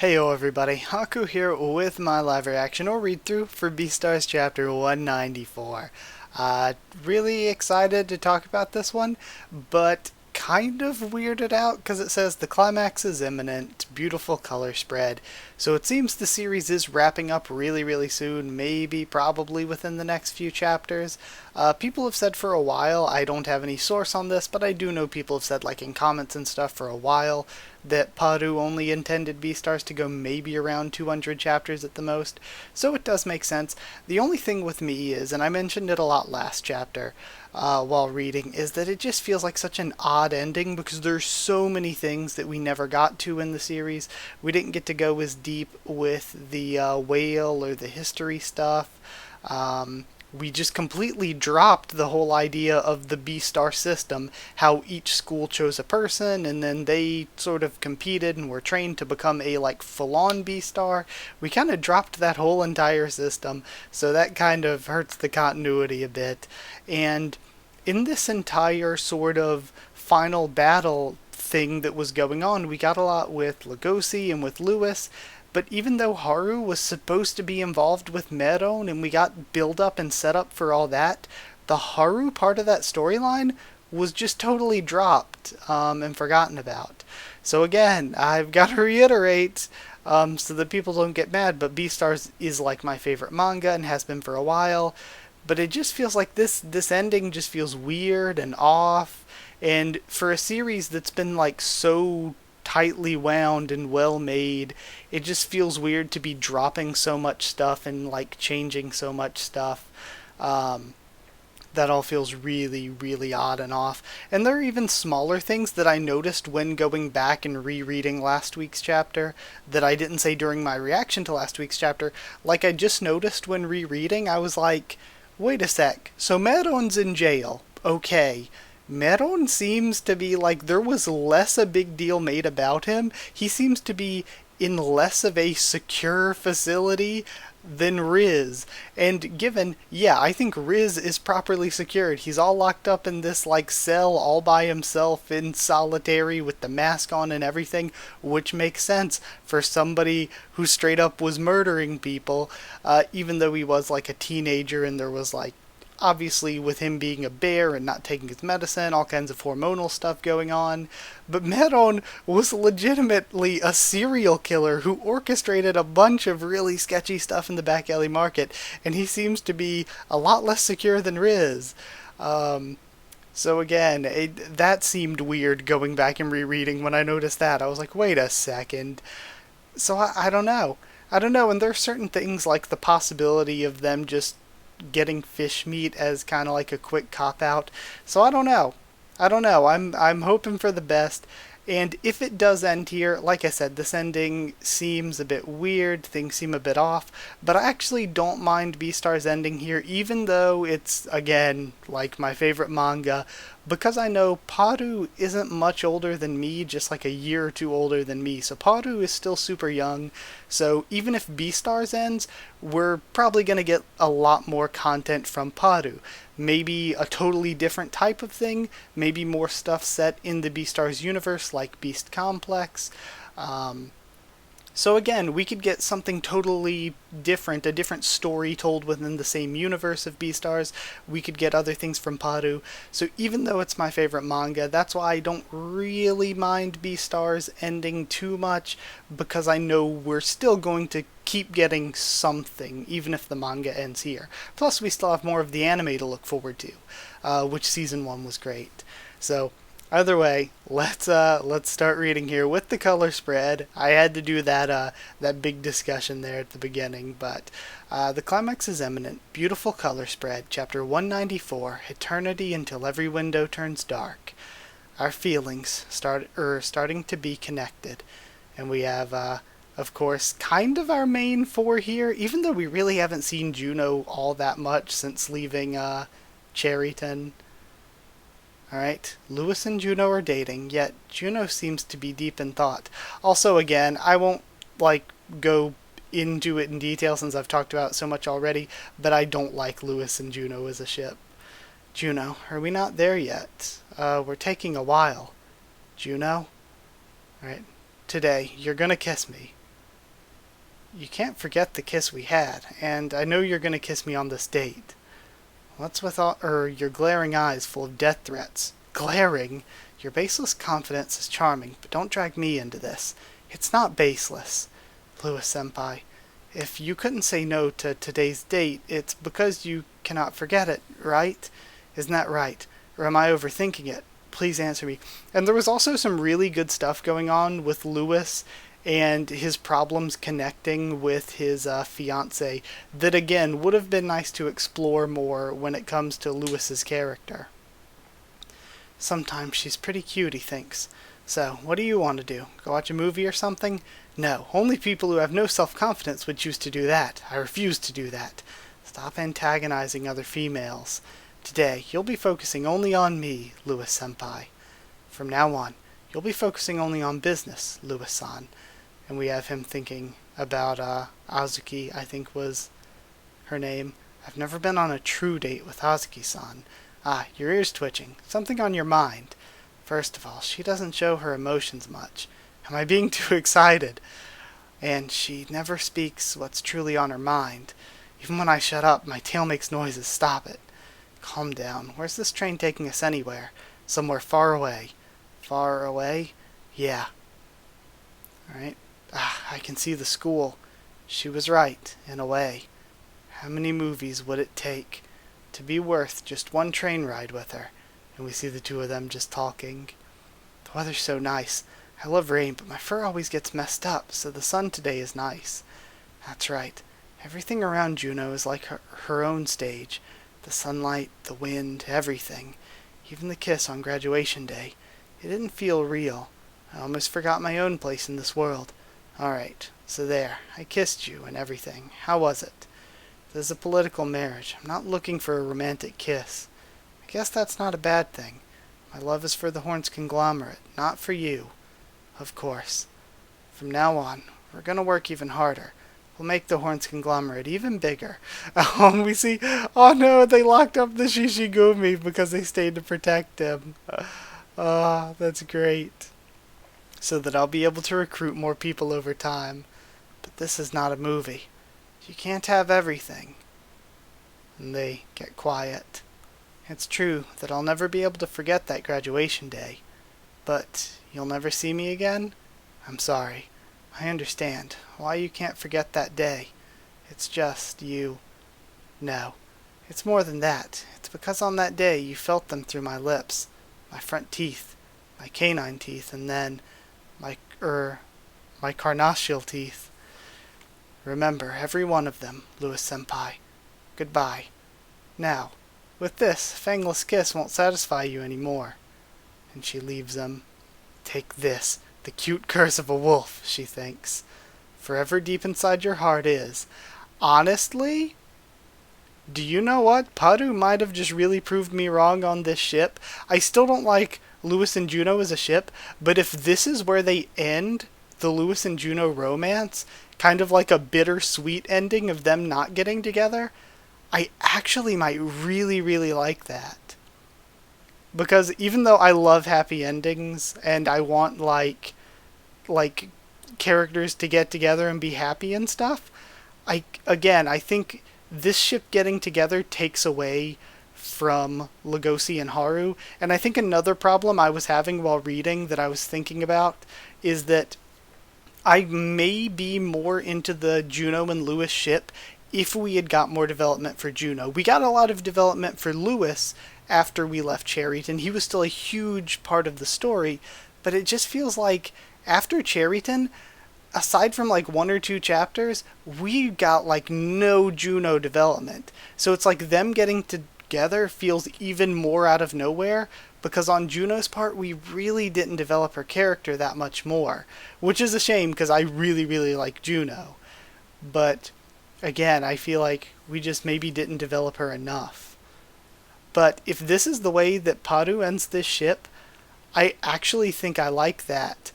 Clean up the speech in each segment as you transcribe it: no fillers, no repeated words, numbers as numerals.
Heyo everybody, Haku here with my live reaction or read through for Beastars chapter 194. Really excited to talk about this one, but kind of weirded out because it says the climax is imminent, beautiful color spread. So it seems the series is wrapping up really soon, maybe probably within the next few chapters. People have said for a while, I don't have any source on this, but I do know people have said like in comments and stuff for a while that Paru only intended Beastars to go maybe around 200 chapters at the most, so it does make sense. The only thing with me is, and I mentioned it a lot last chapter while reading, is that it just feels like such an odd ending because there's so many things that we never got to in the series. We didn't get to go as deep with the whale or the history stuff. We just completely dropped the whole idea of the Beastar system, how each school chose a person and then they sort of competed and were trained to become a like full-on Beastar. We kind of dropped that whole entire system, so that kind of hurts the continuity a bit. And in this entire sort of final battle thing that was going on, we got a lot with Lugosi and with Lewis. But even though Haru was supposed to be involved with Meron and we got build up and set up for all that, the Haru part of that storyline was just totally dropped and forgotten about. So again, I've got to reiterate so that people don't get mad, but Beastars is like my favorite manga and has been for a while. But it just feels like this ending just feels weird and off. And for a series that's been like so tightly wound and well made, it just feels weird to be dropping so much stuff and like changing so much stuff. That all feels really odd and off. And there are even smaller things that I noticed when going back and rereading last week's chapter that I didn't say during my reaction to last week's chapter. Like I just noticed when rereading, I was like, wait a sec, so Meron's in jail. Okay. Meron seems to be like there was less a big deal made about him. He seems to be in less of a secure facility than Riz. And given, yeah, I think Riz is properly secured. He's all locked up in this like cell all by himself in solitary with the mask on and everything, which makes sense for somebody who straight up was murdering people, even though he was like a teenager and there was like obviously with him being a bear and not taking his medicine, all kinds of hormonal stuff going on. But Meron was legitimately a serial killer who orchestrated a bunch of really sketchy stuff in the back alley market, and he seems to be a lot less secure than Riz. So again, that seemed weird going back and rereading when I noticed that. I was like, wait a second. So I don't know. I don't know, and there are certain things like the possibility of them just getting fish meat as kind of like a quick cop out. So I don't know. I'm hoping for the best. And if it does end here, like I said, this ending seems a bit weird, things seem a bit off, but I actually don't mind Beastars ending here, even though it's, again, like my favorite manga, because I know Paru isn't much older than me, just like a year or two older than me, so Paru is still super young, so even if Beastars ends, we're probably going to get a lot more content from Paru. Maybe a totally different type of thing, maybe more stuff set in the Beastars universe like Beast Complex. So again, we could get something totally different, a different story told within the same universe of Beastars. We could get other things from Paru. So even though it's my favorite manga, that's why I don't really mind Beastars ending too much, because I know we're still going to keep getting something, even if the manga ends here. Plus, we still have more of the anime to look forward to, which season 1 was great. So either way, let's start reading here with the color spread. I had to do that big discussion there at the beginning, but the climax is imminent. Beautiful color spread. Chapter 194. Eternity until every window turns dark. Our feelings starting to be connected, and we have of course kind of our main four here. Even though we really haven't seen Juno all that much since leaving Cherryton. Alright, Lewis and Juno are dating, yet Juno seems to be deep in thought. Also, again, I won't, like, go into it in detail since I've talked about it so much already, but I don't like Lewis and Juno as a ship. Juno, are we not there yet? We're taking a while. Juno? Alright, today, you're gonna kiss me. You can't forget the kiss we had, and I know you're gonna kiss me on this date. What's with your glaring eyes full of death threats? Glaring? Your baseless confidence is charming, but don't drag me into this. It's not baseless. Lewis-senpai, if you couldn't say no to today's date, it's because you cannot forget it, right? Isn't that right? Or am I overthinking it? Please answer me. And there was also some really good stuff going on with Lewis and his problems connecting with his fiancée that, again, would have been nice to explore more when it comes to Lewis's character. Sometimes she's pretty cute, he thinks. So, what do you want to do? Go watch a movie or something? No, only people who have no self-confidence would choose to do that. I refuse to do that. Stop antagonizing other females. Today, you'll be focusing only on me, Lewis-senpai. From now on, you'll be focusing only on business, Lewis-san. And we have him thinking about Azuki, I think was her name. I've never been on a true date with Azuki-san. Ah, your ear's twitching. Something on your mind. First of all, she doesn't show her emotions much. Am I being too excited? And she never speaks what's truly on her mind. Even when I shut up, my tail makes noises. Stop it. Calm down. Where's this train taking us anywhere? Somewhere far away. Far away? Yeah. Alright. I can see the school. She was right, in a way. How many movies would it take to be worth just one train ride with her? And we see the two of them just talking. The weather's so nice. I love rain, but my fur always gets messed up, so the sun today is nice. That's right. Everything around Juno is like her own stage. The sunlight, the wind, everything. Even the kiss on graduation day. It didn't feel real. I almost forgot my own place in this world. Alright, so there. I kissed you and everything. How was it? This is a political marriage. I'm not looking for a romantic kiss. I guess that's not a bad thing. My love is for the Horns conglomerate, not for you. Of course. From now on, we're gonna work even harder. We'll make the Horns conglomerate even bigger. We see, oh no, they locked up the Shishigumi because they stayed to protect him. Oh, that's great. So that I'll be able to recruit more people over time. But this is not a movie. You can't have everything. And they get quiet. It's true that I'll never be able to forget that graduation day. But you'll never see me again? I'm sorry. I understand why you can't forget that day. It's just you. No, it's more than that. It's because on that day you felt them through my lips, my front teeth, my canine teeth, and then my carnassial teeth. Remember every one of them, Lewis-senpai. Goodbye. Now, with this, fangless kiss won't satisfy you anymore. And she leaves him. Take this, the cute curse of a wolf, she thinks. Forever deep inside your heart is. Honestly? Do you know what? Paru might have just really proved me wrong on this ship. I still don't like Lewis and Juno as a ship, but if this is where they end the Lewis and Juno romance, kind of like a bittersweet ending of them not getting together, I actually might really, really like that. Because even though I love happy endings and I want like characters to get together and be happy and stuff, I think this ship getting together takes away from Lugosi and Haru. And I think another problem I was having while reading that I was thinking about is that I may be more into the Juno and Louis ship if we had got more development for Juno. We got a lot of development for Louis after we left Cherryton. He was still a huge part of the story, but it just feels like after Cherryton, aside from like one or two chapters, we got like no Juno development. So it's like them getting together feels even more out of nowhere, because on Juno's part, we really didn't develop her character that much more, which is a shame because I really, really like Juno. But again, I feel like we just maybe didn't develop her enough. But if this is the way that Paru ends this ship, I actually think I like that,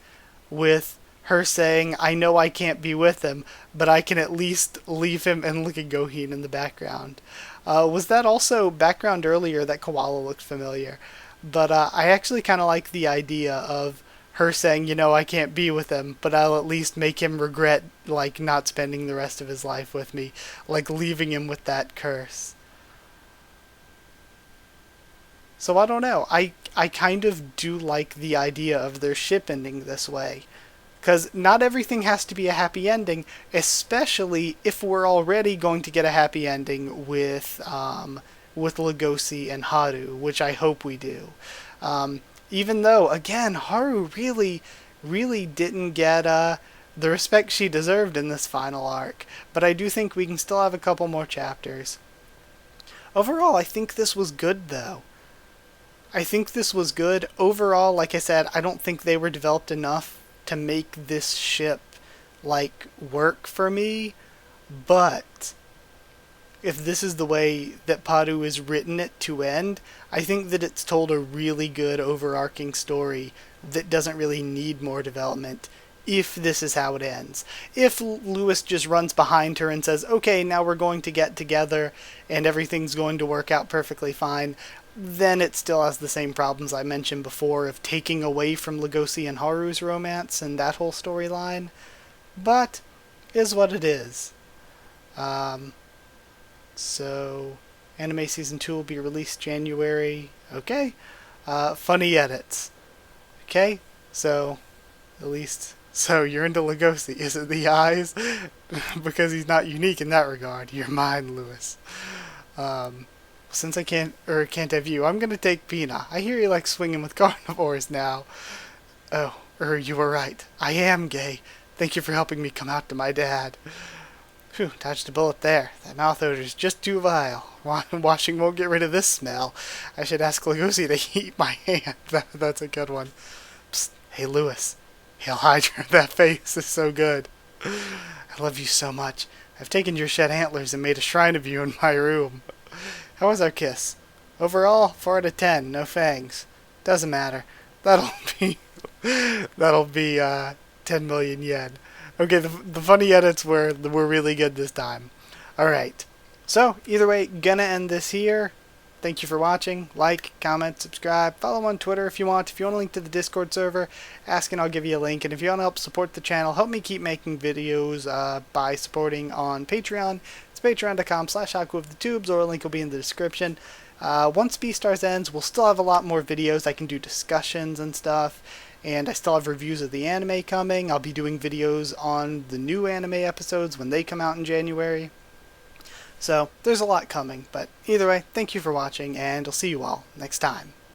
with her saying, I know I can't be with him, but I can at least leave him, and look at Goheen in the background. Was that also background earlier that Koala looked familiar? But I actually kind of like the idea of her saying, you know, I can't be with him, but I'll at least make him regret, like, not spending the rest of his life with me, like leaving him with that curse. So I don't know. I kind of do like the idea of their ship ending this way. Because not everything has to be a happy ending, especially if we're already going to get a happy ending with Lugosi and Haru, which I hope we do. Even though, again, Haru really didn't get the respect she deserved in this final arc. But I do think we can still have a couple more chapters. Overall, I think this was good, though. I think this was good. Overall, like I said, I don't think they were developed enough to make this ship, like, work for me. But if this is the way that Paru has written it to end, I think that it's told a really good overarching story that doesn't really need more development if this is how it ends. If Lewis just runs behind her and says, okay, now we're going to get together and everything's going to work out perfectly fine, then it still has the same problems I mentioned before of taking away from Lugosi and Haru's romance and that whole storyline. But, is what it is. So, anime season 2 will be released January. Okay. Funny edits. Okay. So, at least, so you're into Lugosi. Is it the eyes? Because he's not unique in that regard. You're mine, Lewis. Since I can't have you, I'm gonna take Pina. I hear you like swinging with carnivores now. Oh, you were right. I am gay. Thank you for helping me come out to my dad. Phew, dodged a bullet there. That mouth odor's just too vile. Washing won't get rid of this smell. I should ask Lugosi to eat my hand. That's a good one. Psst, hey Lewis. Hail Hydra, that face is so good. I love you so much. I've taken your shed antlers and made a shrine of you in my room. How was our kiss? Overall, 4 out of 10, no fangs. Doesn't matter. That'll be 10 million yen. Okay, the funny edits were really good this time. Alright. So, either way, gonna end this here. Thank you for watching. Like, comment, subscribe. Follow on Twitter if you want. If you want a link to the Discord server, ask and I'll give you a link. And if you want to help support the channel, help me keep making videos by supporting on Patreon. It's patreon.com/HakuOfTheTubes, or a link will be in the description. Once Beastars ends, we'll still have a lot more videos. I can do discussions and stuff. And I still have reviews of the anime coming. I'll be doing videos on the new anime episodes when they come out in January. So, there's a lot coming, but either way, thank you for watching, and I'll see you all next time.